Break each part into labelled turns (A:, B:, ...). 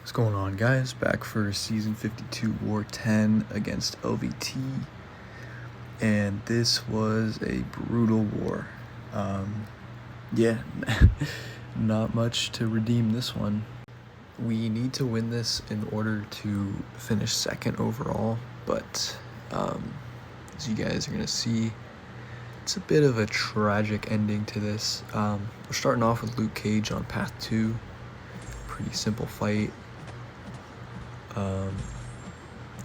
A: What's going on, guys? Back for season 52 war 10 against LVT, and this was a brutal war. Yeah, not much to redeem this one. We need to win this in order to finish second overall, but as you guys are gonna see, it's a bit of a tragic ending to this. We're starting off with Luke Cage on path 2. Pretty simple fight.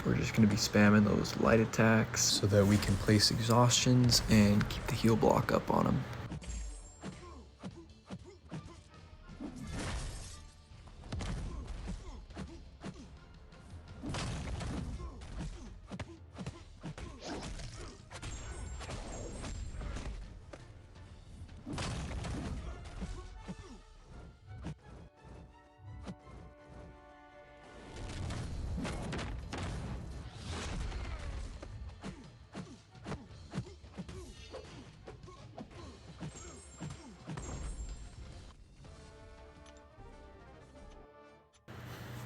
A: We're just going to be spamming those light attacks so that we can place exhaustions and keep the heal block up on them.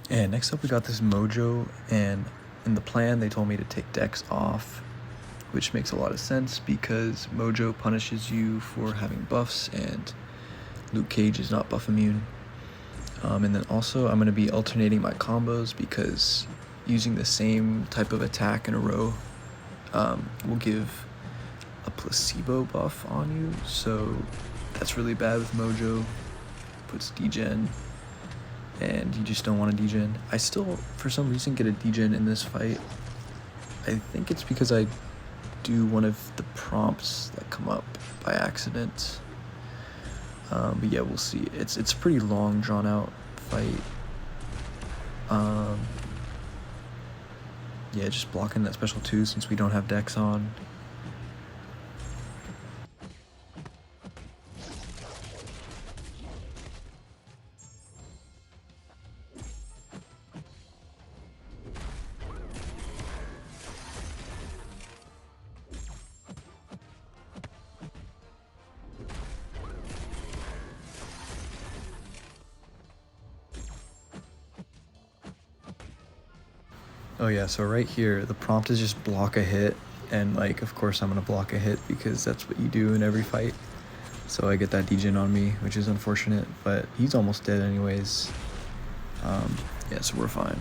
A: And next up we got this Mojo, and in the plan they told me to take Dex off, which makes a lot of sense because Mojo punishes you for having buffs and Luke Cage is not buff immune. And then also I'm going to be alternating my combos because using the same type of attack in a row will give a placebo buff on you, so that's really bad with Mojo. Puts degen, and you just don't want a degen. I still, for some reason, get a degen in this fight. I think it's because I do one of the prompts that come up by accident. But yeah, we'll see. It's a pretty long, drawn-out fight. Yeah, just blocking that special 2 since we don't have Dex on. Oh yeah, so right here, the prompt is just block a hit, and like, of course I'm gonna block a hit because that's what you do in every fight. So I get that degen on me, which is unfortunate, but he's almost dead anyways. Yeah, so we're fine.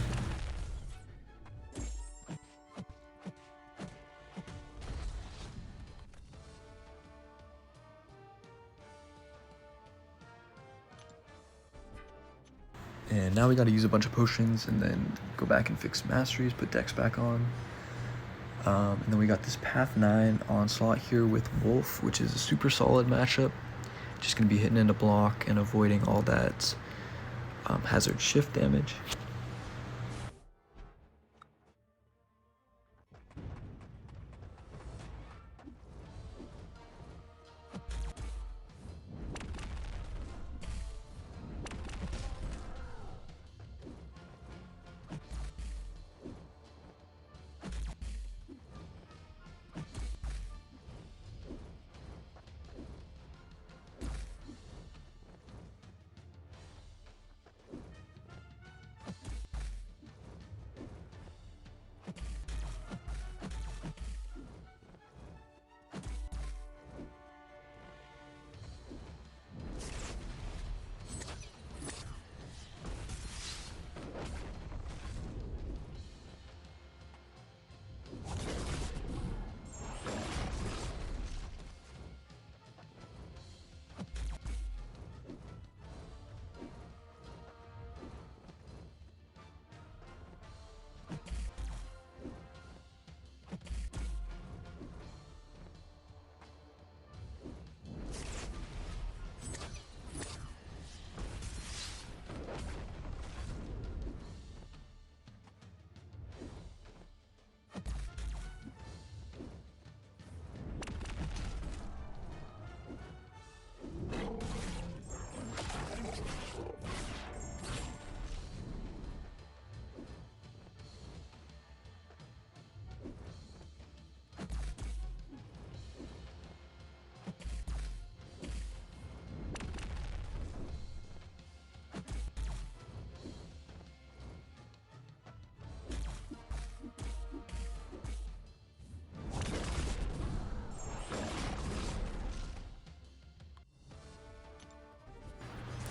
A: And now we gotta use a bunch of potions and then go back and fix masteries, put Dex back on. And then we got this path 9 Onslaught here with Wolf, which is a super solid matchup. Just gonna be hitting into block and avoiding all that hazard shift damage.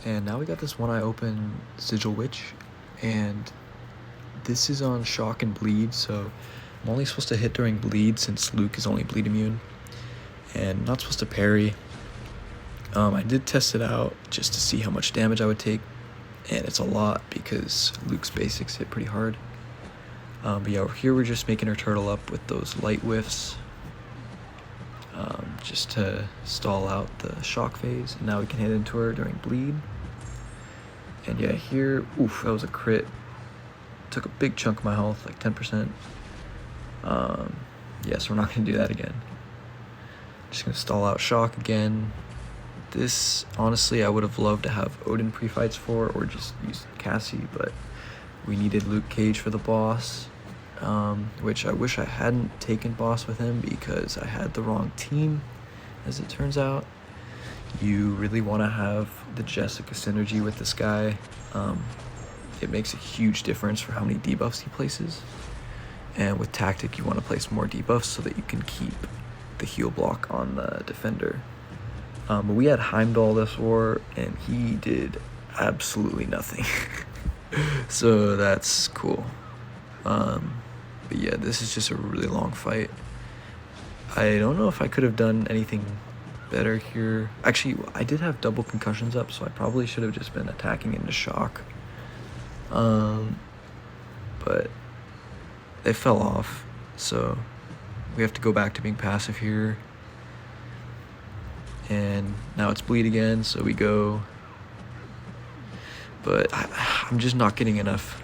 A: And now we got this one eye open Sigil Witch, and this is on shock and bleed, so I'm only supposed to hit during bleed since Luke is only bleed immune, and not supposed to parry. I did test it out just to see how much damage I would take, and it's a lot because Luke's basics hit pretty hard. But yeah, here we're just making her turtle up with those light whiffs, just to stall out the shock phase, and now we can hit into her during bleed. And yeah, here, oof, that was a crit. Took a big chunk of my health, like 10%. Yeah, so we're not gonna do that again. Just gonna stall out shock again. This, honestly, I would have loved to have Odin pre-fights for, or just use Cassie, but we needed Luke Cage for the boss, which I wish I hadn't taken boss with him because I had the wrong team, as it turns out. You really want to have the Jessica synergy with this guy. It makes a huge difference for how many debuffs he places. And with Tactic, you want to place more debuffs so that you can keep the heal block on the defender. But we had Heimdall this war, and he did absolutely nothing. So that's cool. But yeah, this is just a really long fight. I don't know if I could have done anything better here. Actually, I did have double concussions up, so I probably should have just been attacking into shock. But they fell off, so we have to go back to being passive here. And now it's bleed again, so we go. But I'm just not getting enough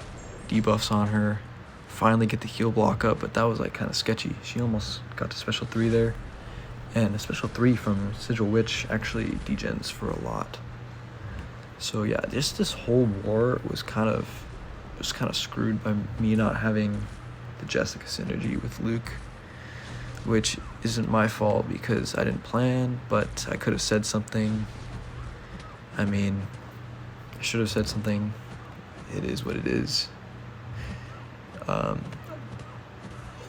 A: debuffs on her. Finally get the heal block up, but that was like kind of sketchy. She almost got to special 3 there. And a special 3 from Sigil Witch actually degens for a lot. So yeah, just this whole war was kind of screwed by me not having the Jessica synergy with Luke, which isn't my fault because I didn't plan, but I could have said something. I mean, I should have said something. It is what it is.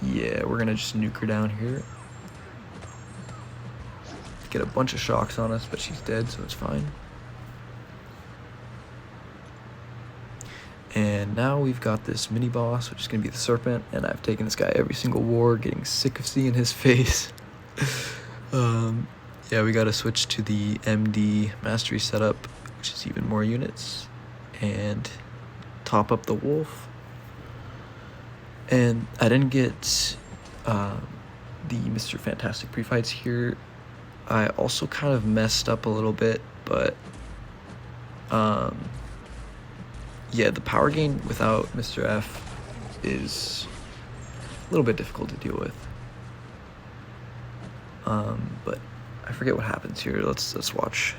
A: Yeah, we're gonna just nuke her down here. Get a bunch of shocks on us, but she's dead, so it's fine. And now we've got this mini boss, which is gonna be the Serpent, and I've taken this guy every single war, getting sick of seeing his face. Yeah, we gotta switch to the MD mastery setup, which is even more units, and top up the wolf. And I didn't get the Mr. Fantastic pre-fights here. I also kind of messed up a little bit, but yeah, the power gain without Mr. F is a little bit difficult to deal with. But I forget what happens here. Let's watch.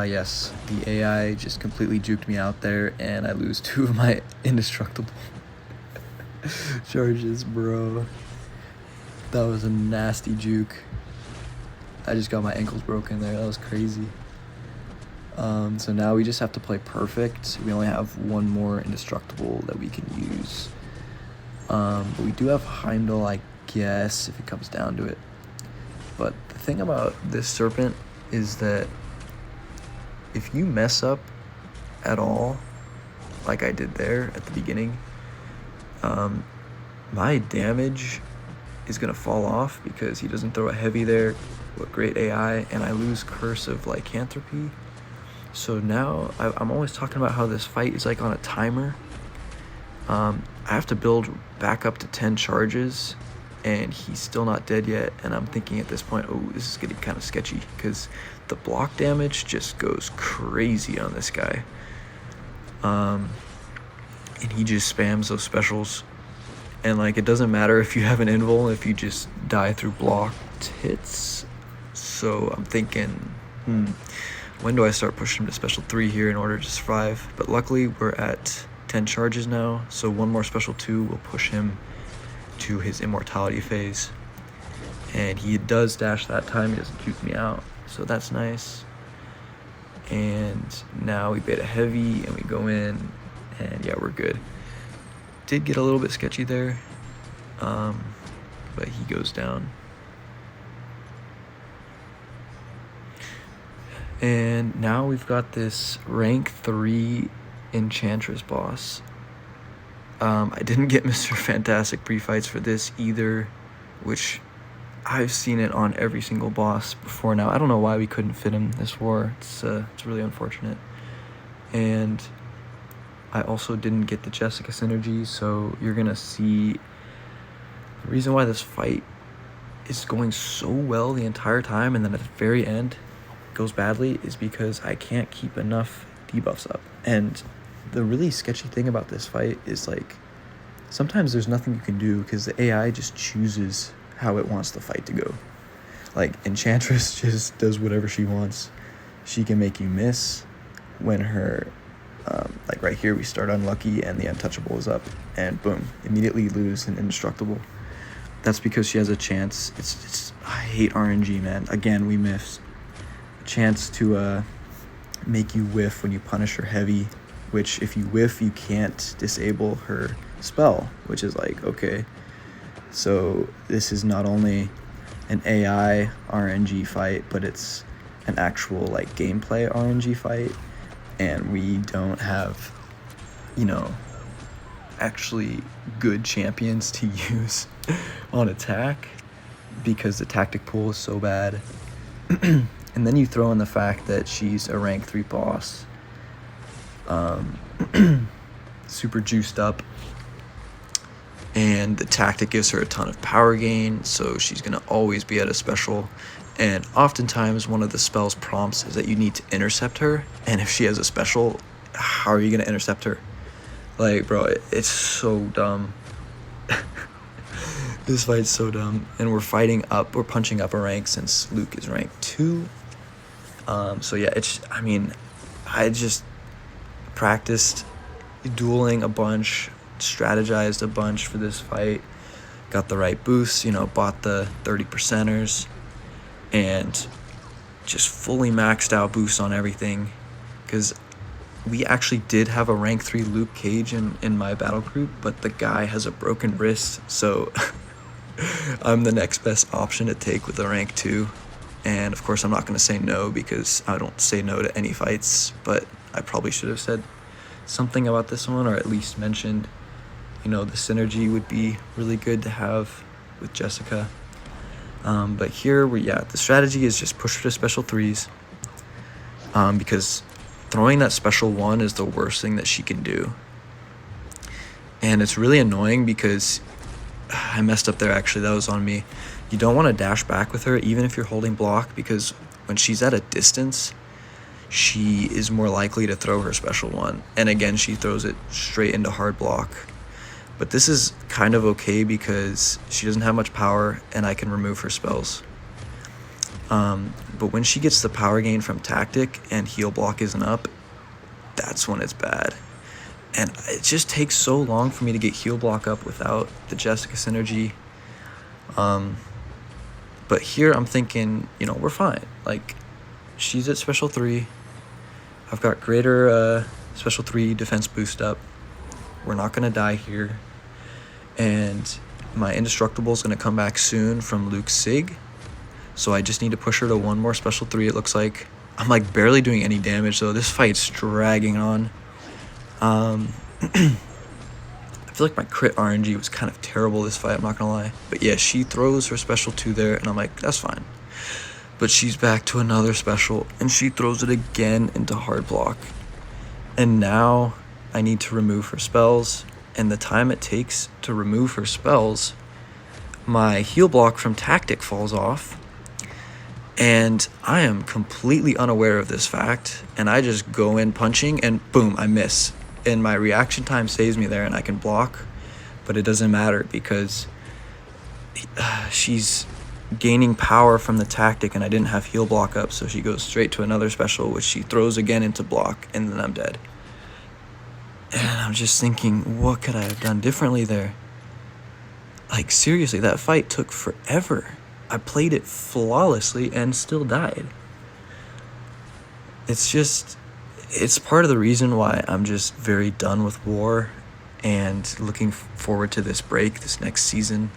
A: Yes, the AI just completely juked me out there, and I lose 2 of my indestructible charges, bro. That was a nasty juke. I just got my ankles broken there. That was crazy. So now we just have to play perfect. We only have 1 more indestructible that we can use. But we do have Heimdall, I guess, if it comes down to it. But the thing about this Serpent is that if you mess up at all, like I did there at the beginning, my damage is gonna fall off because he doesn't throw a heavy there with great AI, and I lose Curse of Lycanthropy. So now I'm always talking about how this fight is like on a timer. I have to build back up to 10 charges, and he's still not dead yet, and I'm thinking at this point, oh, this is getting kind of sketchy because the block damage just goes crazy on this guy. And he just spams those specials, and like it doesn't matter if you have an invul if you just die through blocked hits. So I'm thinking, when do I start pushing him to special 3 here in order to survive? But luckily we're at 10 charges now, so 1 more special 2 will push him to his immortality phase. And he does dash that time, he doesn't juke me out, so that's nice. And now we beta heavy and we go in, and yeah, we're good. Did get a little bit sketchy there, but he goes down. And now we've got this rank 3 Enchantress boss. I didn't get Mr. Fantastic pre-fights for this either, which I've seen it on every single boss before now. I don't know why we couldn't fit him this war. It's really unfortunate. And I also didn't get the Jessica synergy, so you're gonna see the reason why this fight is going so well the entire time and then at the very end goes badly is because I can't keep enough debuffs up. And the really sketchy thing about this fight is, like, sometimes there's nothing you can do because the AI just chooses how it wants the fight to go. Like, Enchantress just does whatever she wants. She can make you miss when her, like right here, we start unlucky and the untouchable is up, and boom, immediately lose an indestructible. That's because she has a chance. I hate RNG, man. Again, we miss. Chance to make you whiff when you punish her heavy, which if you whiff you can't disable her spell, which is like, okay, so this is not only an AI RNG fight, but it's an actual like gameplay RNG fight, and we don't have, you know, actually good champions to use on attack because the tactic pool is so bad. And then you throw in the fact that she's a rank 3 boss, super juiced up, and the tactic gives her a ton of power gain, so she's going to always be at a special. And oftentimes one of the spell's prompts is that you need to intercept her, and if she has a special, how are you going to intercept her? Like, bro, it's so dumb. This fight's so dumb. And we're punching up a rank since Luke is rank 2. So yeah, I just practiced dueling a bunch, strategized a bunch for this fight, got the right boosts, bought the 30%ers, and just fully maxed out boosts on everything, because we actually did have a rank 3 Luke Cage in my battle group, but the guy has a broken wrist, so I'm the next best option to take with a rank 2. And of course I'm not going to say no, because I don't say no to any fights, but I probably should have said something about this one, or at least mentioned, the synergy would be really good to have with Jessica. But here, the strategy is just push her to special 3s, because throwing that special 1 is the worst thing that she can do. And it's really annoying because I messed up there, actually, that was on me. You don't want to dash back with her, even if you're holding block, because when she's at a distance, she is more likely to throw her special 1. And again, she throws it straight into hard block. But this is kind of okay because she doesn't have much power and I can remove her spells. But when she gets the power gain from tactic and heal block isn't up, that's when it's bad. And it just takes so long for me to get heal block up without the Jessica synergy. But here I'm thinking, we're fine. Like, she's at special 3. I've got greater special 3 defense boost up. We're not going to die here. And my indestructible is going to come back soon from Luke's Sig. So I just need to push her to 1 more special 3, it looks like. I'm like barely doing any damage, though. This fight's dragging on. I feel like my crit RNG was kind of terrible this fight, I'm not gonna lie. But yeah, she throws her special 2 there, and I'm like, that's fine. But she's back to another special, and she throws it again into hard block. And now I need to remove her spells, and the time it takes to remove her spells, my heal block from tactic falls off, and I am completely unaware of this fact, and I just go in punching, and boom, I miss. And my reaction time saves me there, and I can block, but it doesn't matter because she's gaining power from the tactic, and I didn't have heal block up, so she goes straight to another special, which she throws again into block, and then I'm dead. And I'm just thinking, what could I have done differently there? Like, seriously, that fight took forever. I played it flawlessly and still died. It's part of the reason why I'm just very done with war and looking forward to this break, this next season.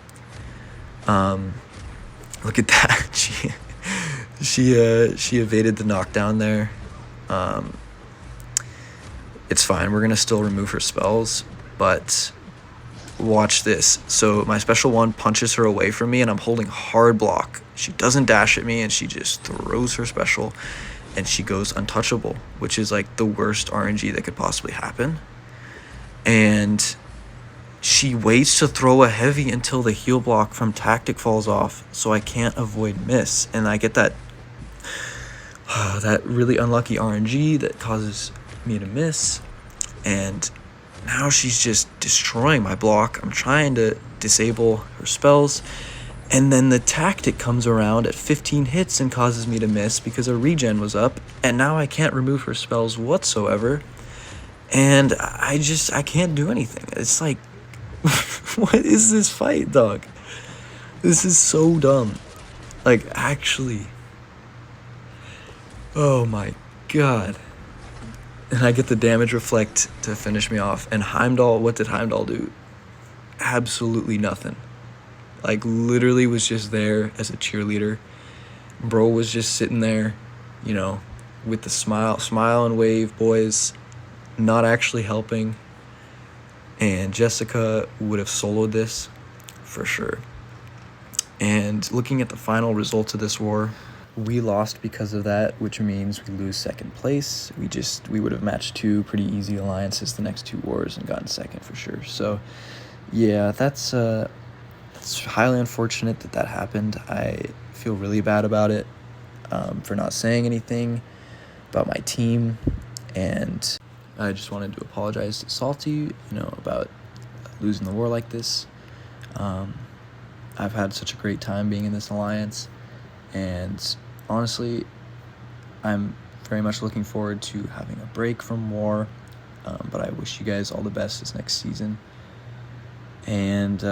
A: Look at that. She evaded the knockdown there. It's fine. We're going to still remove her spells, but watch this. So my special one punches her away from me, and I'm holding hard block. She doesn't dash at me, and she just throws her special, and she goes untouchable, which is like the worst RNG that could possibly happen. And she waits to throw a heavy until the heal block from tactic falls off, so I can't avoid miss, and I get that that really unlucky RNG that causes me to miss. And now she's just destroying my block. I'm trying to disable her spells, and then the tactic comes around at 15 hits and causes me to miss because her regen was up, and now I can't remove her spells whatsoever, and I can't do anything. It's like, what is this fight, dog? This is so dumb. Like, actually. Oh my god. And I get the damage reflect to finish me off. And Heimdall, what did Heimdall do? Absolutely nothing. Like, literally was just there as a cheerleader. Bro was just sitting there, you know, with the smile and wave, boys, not actually helping. And Jessica would have soloed this for sure. And looking at the final results of this war, we lost because of that, which means we lose second place. We would have matched 2 pretty easy alliances the next 2 wars and gotten second for sure. So yeah, that's highly unfortunate that happened. I feel really bad about it, for not saying anything about my team, and I just wanted to apologize to Salty, you know, about losing the war like this. I've had such a great time being in this alliance, and honestly, I'm very much looking forward to having a break from war, but I wish you guys all the best this next season. And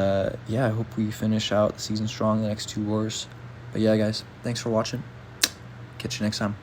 A: yeah, I hope we finish out the season strong in the next 2 wars. But yeah, guys, thanks for watching. Catch you next time.